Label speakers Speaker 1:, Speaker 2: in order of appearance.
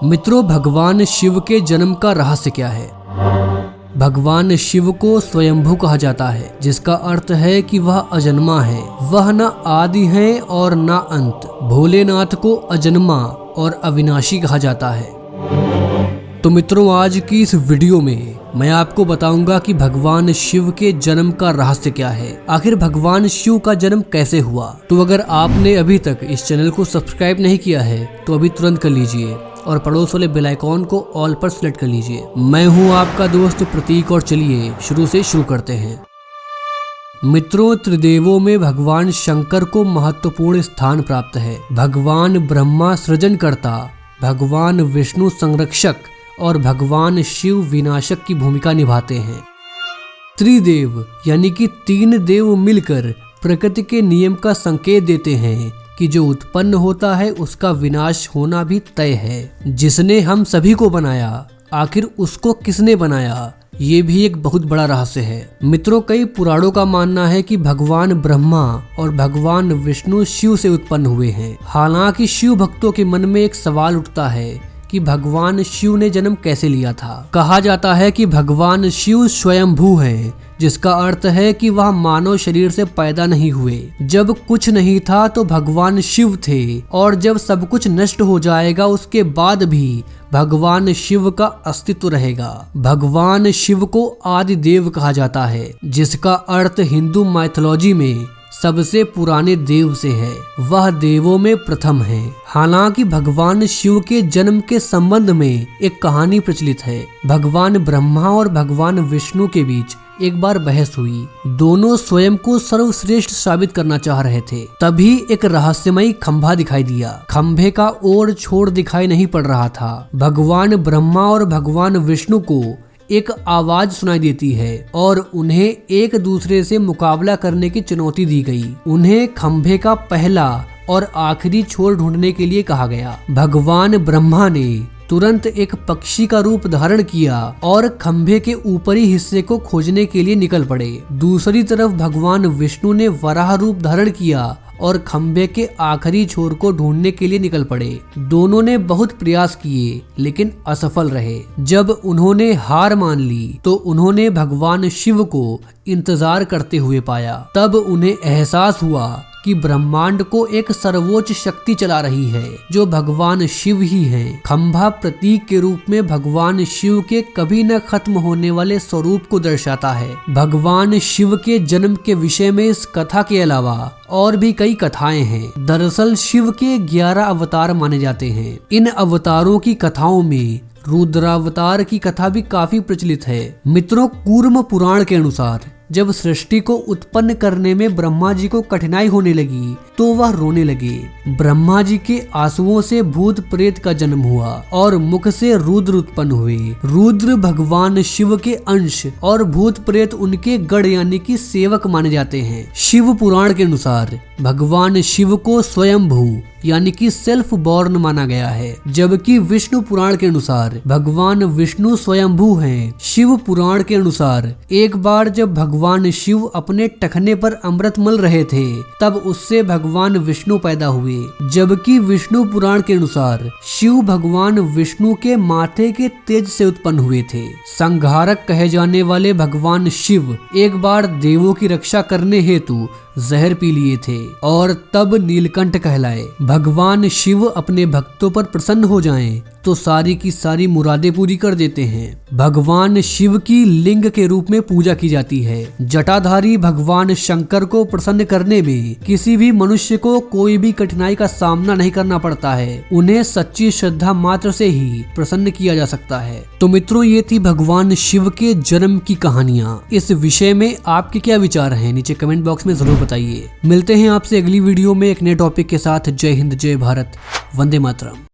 Speaker 1: मित्रों, भगवान शिव के जन्म का रहस्य क्या है? भगवान शिव को स्वयंभू कहा जाता है, जिसका अर्थ है कि वह अजन्मा है। वह न आदि है और न अंत। भोलेनाथ को अजन्मा और अविनाशी कहा जाता है। तो मित्रों, आज की इस वीडियो में मैं आपको बताऊंगा कि भगवान शिव के जन्म का रहस्य क्या है। आखिर भगवान शिव का जन्म कैसे हुआ? तो अगर आपने अभी तक इस चैनल को सब्सक्राइब नहीं किया है तो अभी तुरंत कर लीजिए और पड़ोस वाले बेल आइकॉन को ऑल पर सेलेक्ट कर लीजिए। मैं हूं आपका दोस्त प्रतीक और चलिए शुरू करते हैं। मित्रों, त्रिदेवों में भगवान शंकर को महत्वपूर्ण स्थान प्राप्त है। भगवान ब्रह्मा सृजनकर्ता, भगवान विष्णु संरक्षक और भगवान शिव विनाशक की भूमिका निभाते हैं। त्रिदेव यानी कि तीन देव मिलकर प्रकृति के नियम का संकेत देते हैं कि जो उत्पन्न होता है उसका विनाश होना भी तय है। जिसने हम सभी को बनाया, आखिर उसको किसने बनाया, ये भी एक बहुत बड़ा रहस्य है। मित्रों, कई पुराणों का मानना है कि भगवान ब्रह्मा और भगवान विष्णु शिव से उत्पन्न हुए हैं। हालांकि शिव भक्तों के मन में एक सवाल उठता है कि भगवान शिव ने जन्म कैसे लिया था। कहा जाता है कि भगवान शिव स्वयंभू हैं, जिसका अर्थ है कि वह मानव शरीर से पैदा नहीं हुए। जब कुछ नहीं था तो भगवान शिव थे, और जब सब कुछ नष्ट हो जाएगा उसके बाद भी भगवान शिव का अस्तित्व रहेगा। भगवान शिव को आदि देव कहा जाता है, जिसका अर्थ हिंदू माइथोलॉजी में सबसे पुराने देव से है। वह देवों में प्रथम है। हालांकि भगवान शिव के जन्म के संबंध में एक कहानी प्रचलित है। भगवान ब्रह्मा और भगवान विष्णु के बीच एक बार बहस हुई। दोनों स्वयं को सर्वश्रेष्ठ साबित करना चाह रहे थे। तभी एक रहस्यमयी खंभा दिखाई दिया। खंभे का ओर छोर दिखाई नहीं पड़ रहा था। भगवान ब्रह्मा और भगवान विष्णु को एक आवाज सुनाई देती है और उन्हें एक दूसरे से मुकाबला करने की चुनौती दी गई। उन्हें खंभे का पहला और आखिरी छोर ढूंढने के लिए कहा गया। भगवान ब्रह्मा ने तुरंत एक पक्षी का रूप धारण किया और खंभे के ऊपरी हिस्से को खोजने के लिए निकल पड़े। दूसरी तरफ भगवान विष्णु ने वराह रूप धारण किया और खंभे के आखिरी छोर को ढूंढने के लिए निकल पड़े। दोनों ने बहुत प्रयास किए लेकिन असफल रहे। जब उन्होंने हार मान ली तो उन्होंने भगवान शिव को इंतजार करते हुए पाया। तब उन्हें एहसास हुआ कि ब्रह्मांड को एक सर्वोच्च शक्ति चला रही है, जो भगवान शिव ही हैं। खंभा प्रतीक के रूप में भगवान शिव के कभी न खत्म होने वाले स्वरूप को दर्शाता है। भगवान शिव के जन्म के विषय में इस कथा के अलावा और भी कई कथाएं हैं। दरअसल शिव के 11 अवतार माने जाते हैं। इन अवतारों की कथाओं में रुद्रावतार की कथा भी काफी प्रचलित है। मित्रों, कूर्म पुराण के अनुसार जब सृष्टि को उत्पन्न करने में ब्रह्मा जी को कठिनाई होने लगी तो वह रोने लगे। ब्रह्मा जी के आंसुओं से भूत प्रेत का जन्म हुआ और मुख से रुद्र उत्पन्न हुए। रुद्र भगवान शिव के अंश और भूत प्रेत उनके गढ़ यानी कि सेवक माने जाते हैं। शिव पुराण के अनुसार भगवान शिव को स्वयंभू यानी कि सेल्फ बॉर्न माना गया है, जबकि विष्णु पुराण के अनुसार भगवान विष्णु स्वयंभू हैं। शिव पुराण के अनुसार एक बार जब भगवान शिव अपने टखने पर अमृत मल रहे थे तब उससे भगवान विष्णु पैदा हुए, जबकि विष्णु पुराण के अनुसार शिव भगवान विष्णु के माथे के तेज से उत्पन्न हुए थे। संहारक कहे जाने वाले भगवान शिव एक बार देवों की रक्षा करने हेतु जहर पी लिए थे और तब नीलकंठ कहलाए। भगवान शिव अपने भक्तों पर प्रसन्न हो जाएं तो सारी की सारी मुरादें पूरी कर देते हैं। भगवान शिव की लिंग के रूप में पूजा की जाती है। जटाधारी भगवान शंकर को प्रसन्न करने में किसी भी मनुष्य को कोई भी कठिनाई का सामना नहीं करना पड़ता है। उन्हें सच्ची श्रद्धा मात्र से ही प्रसन्न किया जा सकता है। तो मित्रों, ये थी भगवान शिव के जन्म की कहानियाँ। इस विषय में आपके क्या विचार हैं, नीचे कमेंट बॉक्स में जरूर बताइए। मिलते हैं आपसे अगली वीडियो में एक नए टॉपिक के साथ। जय हिंद, जय भारत, वंदे मातरम।